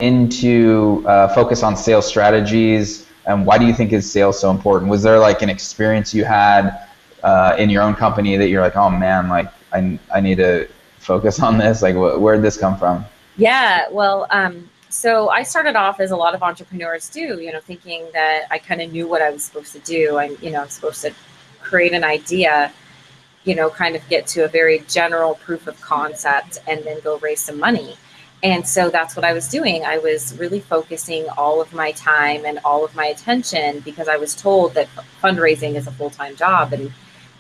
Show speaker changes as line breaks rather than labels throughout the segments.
into focus on sales strategies, and why do you think is sales so important? Was there like an experience you had in your own company that you're like, oh man, like I need to focus on this? Like, where did this come from?
Yeah, well, so I started off as a lot of entrepreneurs do, thinking that I kind of knew what I was supposed to do. I'm supposed to create an idea, kind of get to a very general proof of concept and then go raise some money. And so that's what I was doing. I was really focusing all of my time and all of my attention because I was told that fundraising is a full-time job.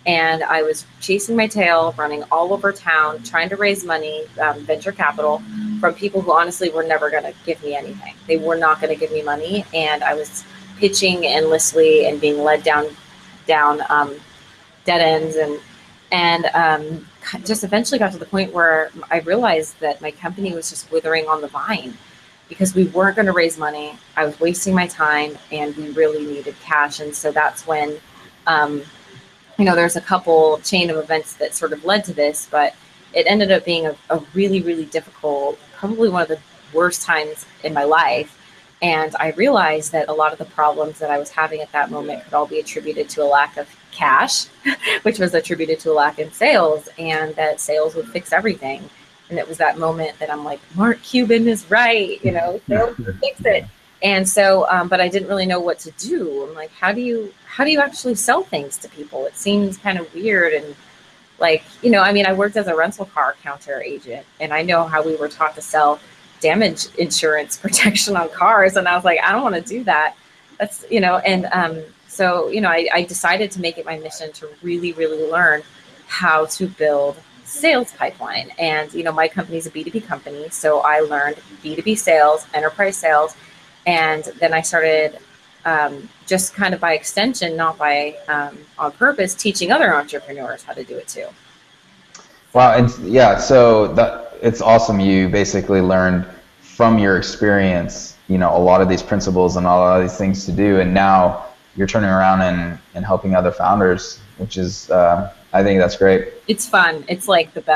And I was chasing my tail, running all over town, trying to raise money, venture capital, from people who honestly were never going to give me anything. They were not going to give me money, and I was pitching endlessly and being led down dead ends, and just eventually got to the point where I realized that my company was just withering on the vine because we weren't going to raise money. I was wasting my time, and we really needed cash. And so that's when there's a couple chain of events that sort of led to this, but it ended up being a really, really difficult, probably one of the worst times in my life. And I realized that a lot of the problems that I was having at that moment could all be attributed to a lack of cash, which was attributed to a lack in sales, and that sales would fix everything. And it was that moment that I'm like, Mark Cuban is right, sales will fix it. And so, but I didn't really know what to do. I'm like, how do you actually sell things to people? It seems kind of weird. And I worked as a rental car counter agent, and I know how we were taught to sell damage insurance protection on cars. And I was like, I don't want to do that. That's, I decided to make it my mission to really, really learn how to build sales pipeline. And, my company's a B2B company. So I learned B2B sales, enterprise sales. And then I started just kind of by extension, not by on purpose, teaching other entrepreneurs how to do it too.
Wow, and yeah, so it's awesome. You basically learned from your experience, a lot of these principles and a lot of these things to do, and now you're turning around and helping other founders, which is, I think that's great.
It's fun. It's like the best.